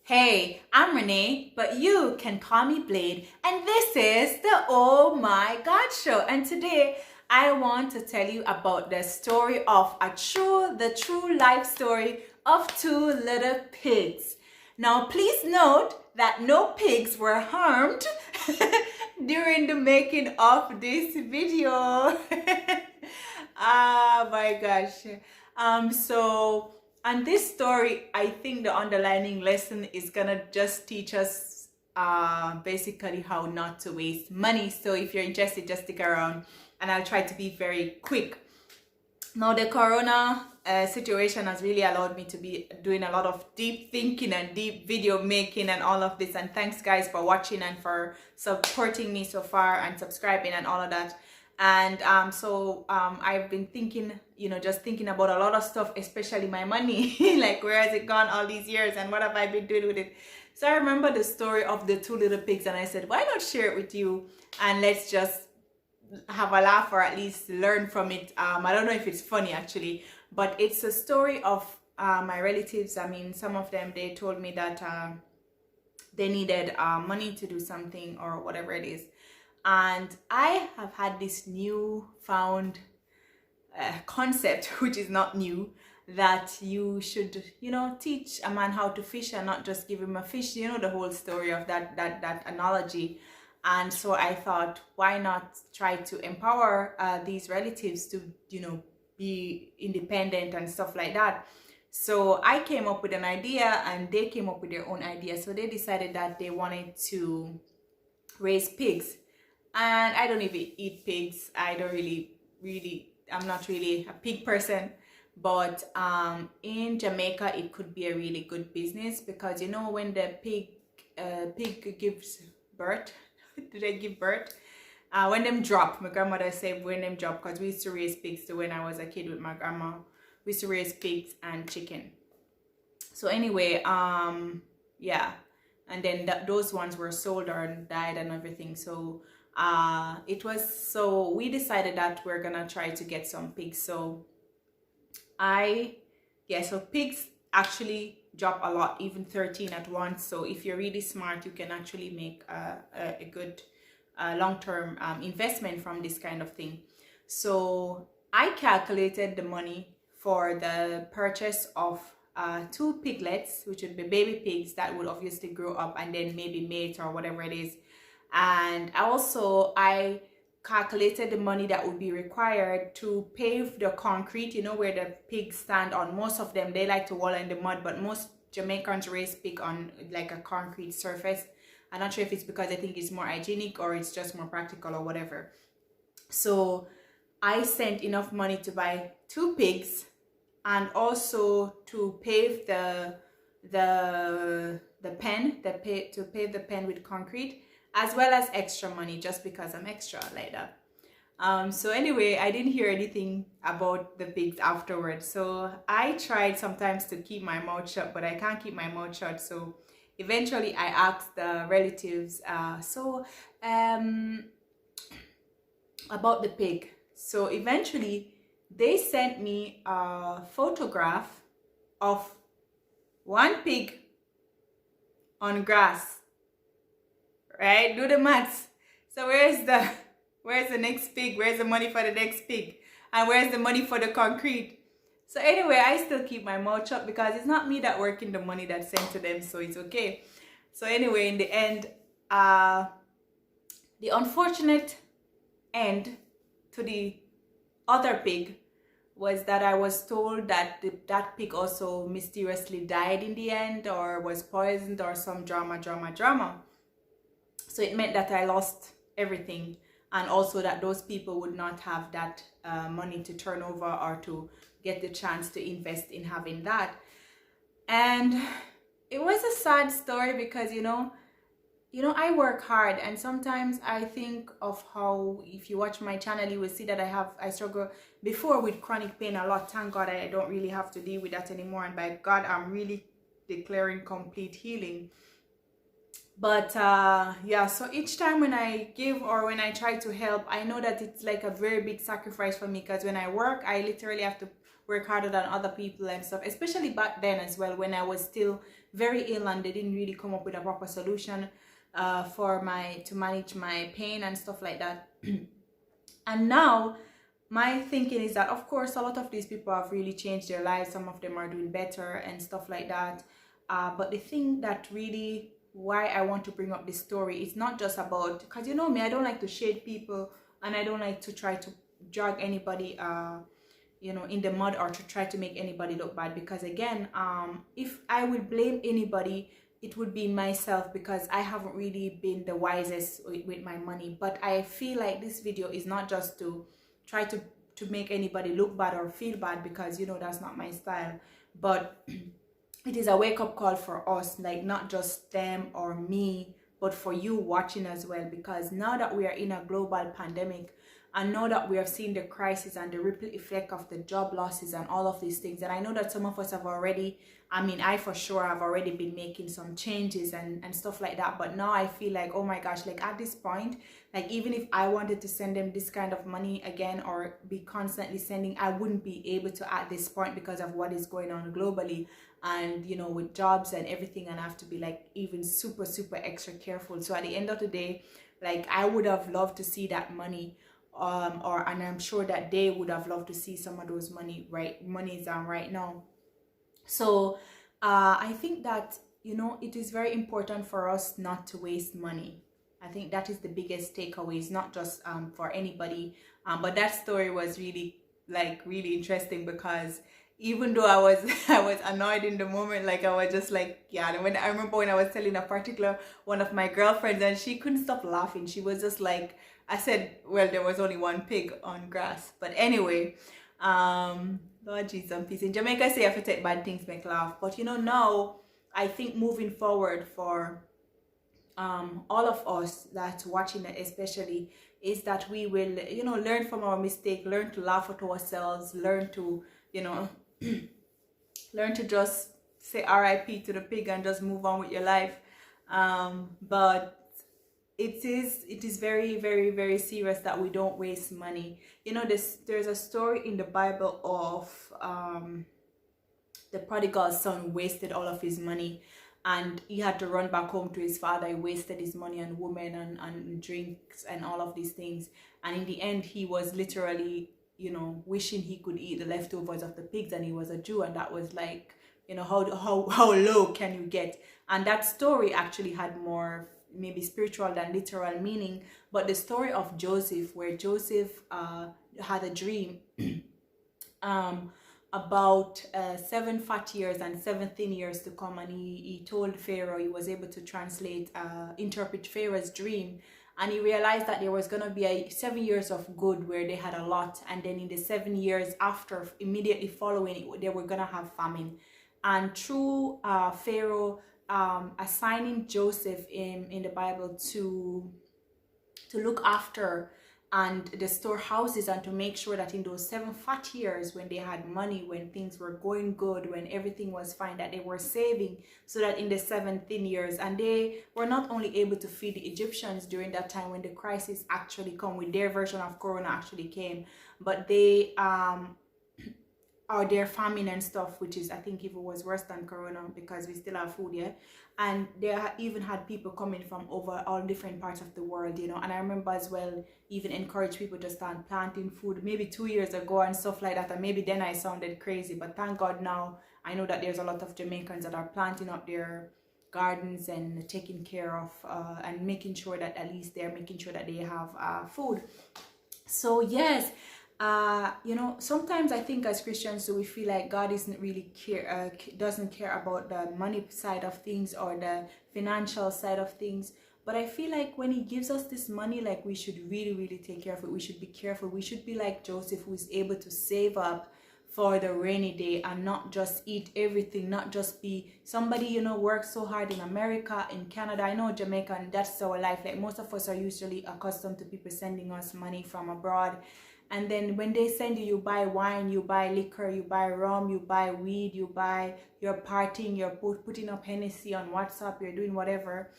Hey, I'm Renee, but you can call me Blade, and this is the Oh My God Show. And today I want to tell you about the story of the true life story of two little pigs. Now, please note that no pigs were harmed during the making of this video. Ah, my gosh. So and this story, I think the underlining lesson is gonna just teach us basically how not to waste money. So if you're interested, just stick around and I'll try to be very quick. Now the corona situation has really allowed me to be doing a lot of deep thinking and deep video making and all of this, and thanks guys for watching and for supporting me so far and subscribing and all of that. And I've been thinking, just thinking about a lot of stuff, especially my money. Like, where has it gone all these years and what have I been doing with it? So I remember the story of the two little pigs and I said, why not share it with you and let's just have a laugh or at least learn from it. I don't know if it's funny actually, but it's a story of my relatives. I mean, some of them, they told me that they needed money to do something or whatever it is. And I have had this newfound concept, which is not new, that you should, teach a man how to fish and not just give him a fish. You know the whole story of that analogy. And so I thought, why not try to empower these relatives to, be independent and stuff like that. So I came up with an idea and they came up with their own idea. So they decided that they wanted to raise pigs. And I don't even eat pigs. I don't I'm not really a pig person. But in Jamaica, it could be a really good business because, when the pig gives birth, do they give birth? When them drop, my grandmother said when them drop, because we used to raise pigs. So when I was a kid with my grandma, we used to raise pigs and chicken. So anyway, yeah. And then those ones were sold or died and everything. So we decided that we're gonna try to get some pigs. So pigs actually drop a lot, even 13 at once. So if you're really smart, you can actually make a good long-term investment from this kind of thing. So I calculated the money for the purchase of 2 piglets, which would be baby pigs that would obviously grow up and then maybe mate or whatever it is. And I calculated the money that would be required to pave the concrete, where the pigs stand on. Most of them, they like to wallow in the mud, but most Jamaicans raise pig on like a concrete surface. I'm not sure if it's because I think it's more hygienic or it's just more practical or whatever. So I sent enough money to buy 2 pigs and also to pave to pave the pen with concrete, as well as extra money just because I'm extra like that. So anyway, I didn't hear anything about the pigs afterwards. So I tried sometimes to keep my mouth shut, but I can't keep my mouth shut. So eventually I asked the relatives, about the pig. So eventually they sent me a photograph of 1 pig on grass. Right? Do the maths. So where's the next pig? Where's the money for the next pig? And where's the money for the concrete? So anyway, I still keep my mouth shut because it's not me that working the money that's sent to them, so it's okay. So anyway, in the end, the unfortunate end to the other pig was that I was told that that pig also mysteriously died in the end, or was poisoned, or some drama. So it meant that I lost everything, and also that those people would not have that money to turn over or to get the chance to invest in having that. And it was a sad story because, I work hard, and sometimes I think of how, if you watch my channel, you will see that I struggle before with chronic pain a lot. Thank God I don't really have to deal with that anymore, and by God, I'm really declaring complete healing. But so each time when I give or when I try to help, I know that it's like a very big sacrifice for me, because when I work, I literally have to work harder than other people and stuff, especially back then as well, when I was still very ill and they didn't really come up with a proper solution to manage my pain and stuff like that. And now my thinking is that, of course, a lot of these people have really changed their lives. Some of them are doing better and stuff like that. But the thing that really, why I want to bring up this story, it's not just about, because you know me, I don't like to shade people, and I don't like to try to drag anybody you know, in the mud, or to try to make anybody look bad, because again, if I would blame anybody, it would be myself, because I haven't really been the wisest with my money. But I feel like this video is not just to try to make anybody look bad or feel bad, because you know that's not my style, but it is a wake-up call for us, like not just them or me, but for you watching as well. Because now that we are in a global pandemic, and now that we have seen the crisis and the ripple effect of the job losses and all of these things, and I know that some of us have already, I mean, I for sure have already been making some changes and stuff like that. But now I feel like, oh my gosh, like at this point, like even if I wanted to send them this kind of money again, or be constantly sending, I wouldn't be able to at this point, because of what is going on globally, and you know, with jobs and everything, and I have to be like even super extra careful. So at the end of the day, like I would have loved to see that money, and I'm sure that they would have loved to see some of those monies right now. So I think that, you know, it is very important for us not to waste money. I think that is the biggest takeaway. It's not just for anybody, but that story was really interesting, because even though I was annoyed in the moment, like I was just like, yeah. And I remember when I was telling a particular one of my girlfriends, and she couldn't stop laughing. She was just like, I said, well, there was only one pig on grass. But anyway, Lord Jesus and peace. In Jamaica, say if you take bad things make laugh. But you know, now I think moving forward for all of us that's watching it especially, is that we will, you know, learn from our mistake, learn to laugh at ourselves, learn to, you know, learn to just say RIP to the pig and just move on with your life. But it is very serious that we don't waste money. You know, there's a story in the Bible of the prodigal son wasted all of his money, and he had to run back home to his father. He wasted his money on women and drinks and all of these things, and in the end he was literally, you know, wishing he could eat the leftovers of the pigs, and he was a Jew, and that was like, you know, how low can you get? And that story actually had more maybe spiritual than literal meaning. But the story of Joseph, where Joseph had a dream about 7 fat years and 7 thin years to come, and he told Pharaoh, he was able to interpret Pharaoh's dream, and he realized that there was going to be 7 years of good where they had a lot, and then in the 7 years after, immediately following it, they were going to have famine. And through Pharaoh assigning Joseph in the Bible to look after and the storehouses, and to make sure that in those 7 fat years, when they had money, when things were going good, when everything was fine, that they were saving, so that in the 7 thin years, and they were not only able to feed the Egyptians during that time when the crisis actually came, with their version of Corona actually came, but they or their famine and stuff, which is, I think, even was worse than Corona, because we still have food, yeah. And they even had people coming from over all different parts of the world, you know. And I remember as well, even encourage people to start planting food maybe 2 years ago and stuff like that. And maybe then I sounded crazy, but thank God now I know that there's a lot of Jamaicans that are planting up their gardens and taking care of and making sure that at least they're making sure that they have food. So yes, you know, sometimes I think as Christians, so we feel like God isn't really doesn't care about the money side of things or the financial side of things. But I feel like when he gives us this money, like we should really take care of it. We should be careful. We should be like Joseph, who is able to save up for the rainy day and not just eat everything, not just be somebody, you know, works so hard in America, in Canada. I know Jamaica, and that's our life. Like most of us are usually accustomed to people sending us money from abroad. And then when they send you, you buy wine, you buy liquor, you buy rum, you buy weed, you're partying, you're putting up Hennessy on WhatsApp, you're doing whatever.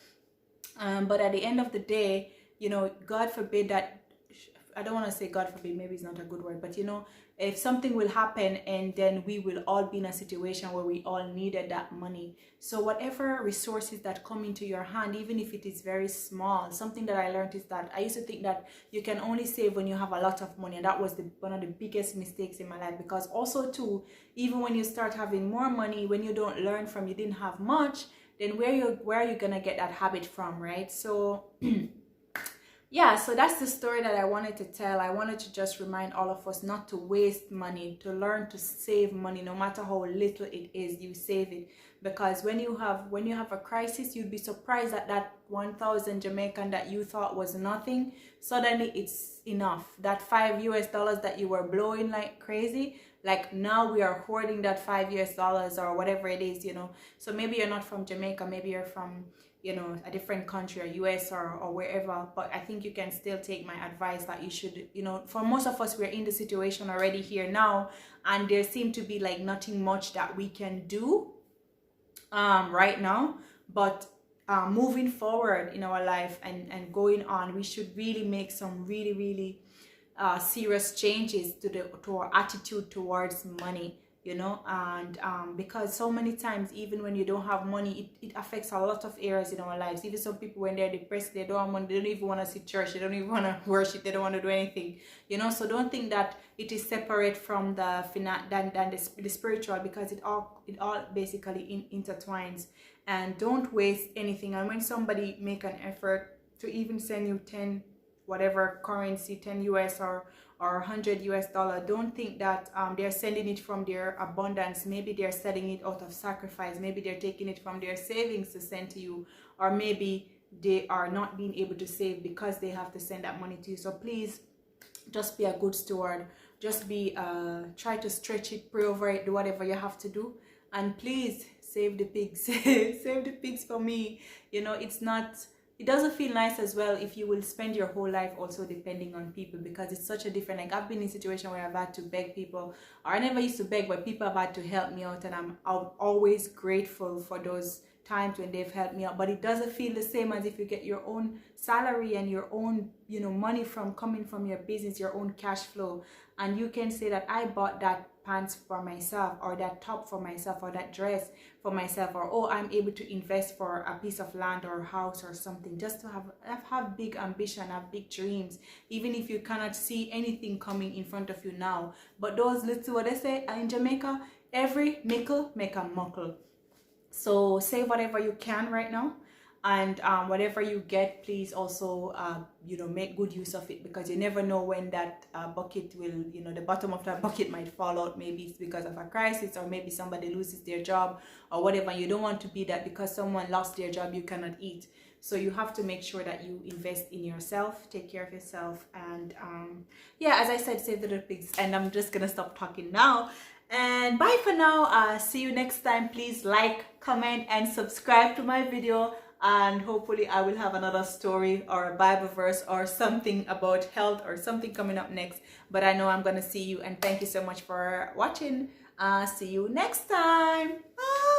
But at the end of the day, you know, God forbid that, I don't want to say God forbid, maybe it's not a good word, but you know, if something will happen, and then we will all be in a situation where we all needed that money. So whatever resources that come into your hand, even if it is very small, something that I learned is that I used to think that you can only save when you have a lot of money, and that was one of the biggest mistakes in my life. Because also too, even when you start having more money, when you don't learn from, you didn't have much, then where are you gonna get that habit from, right? So yeah, so that's the story that I wanted to tell. I wanted to just remind all of us not to waste money, to learn to save money. No matter how little it is, you save it. Because when you have a crisis, you'd be surprised that that 1,000 Jamaican that you thought was nothing, suddenly it's enough. That $5 that you were blowing like crazy, like now we are hoarding that $5 or whatever it is, you know. So maybe you're not from Jamaica, maybe you're from, you know, a different country, or US or wherever, but I think you can still take my advice that you should, you know, for most of us, we're in the situation already here now, and there seem to be like nothing much that we can do right now, but moving forward in our life and going on, we should really make some really serious changes to our attitude towards money, you know. And because so many times, even when you don't have money, it affects a lot of areas in our lives. Even some people, when they're depressed, they don't have money, they don't even want to see church, they don't even want to worship, they don't want to do anything, you know. So don't think that it is separate from the the spiritual, because it all basically intertwines. And don't waste anything. And when somebody make an effort to even send you 10 whatever currency, 10 US or $100, don't think that they're sending it from their abundance. Maybe they're selling it out of sacrifice, maybe they're taking it from their savings to send to you, or maybe they are not being able to save because they have to send that money to you. So please just be a good steward, just be try to stretch it, pray over it, do whatever you have to do, and please save the pigs. Save the pigs for me. You know, it doesn't feel nice as well if you will spend your whole life also depending on people, because it's such a different, like I've been in a situation where I've had to beg people, or I never used to beg, but people have had to help me out, and I'm always grateful for those times when they've helped me out. But it doesn't feel the same as if you get your own salary and your own, you know, money coming from your business, your own cash flow, and you can say that I bought that pants for myself, or that top for myself, or that dress for myself, or oh, I'm able to invest for a piece of land or a house or something, just to have big ambition, have big dreams, even if you cannot see anything coming in front of you now. But those little, what they say in Jamaica, every nickel make a muckle. So save whatever you can right now, and whatever you get, please also you know, make good use of it, because you never know when that bucket will, you know, the bottom of that bucket might fall out. Maybe it's because of a crisis, or maybe somebody loses their job or whatever. You don't want to be that because someone lost their job, you cannot eat. So you have to make sure that you invest in yourself, take care of yourself, and yeah, as I said, save the little pigs. And I'm just gonna stop talking now. And bye for now. See you next time. Please like, comment, and subscribe to my video. And hopefully I will have another story or a Bible verse or something about health or something coming up next. But I know I'm going to see you. And thank you so much for watching. See you next time. Bye.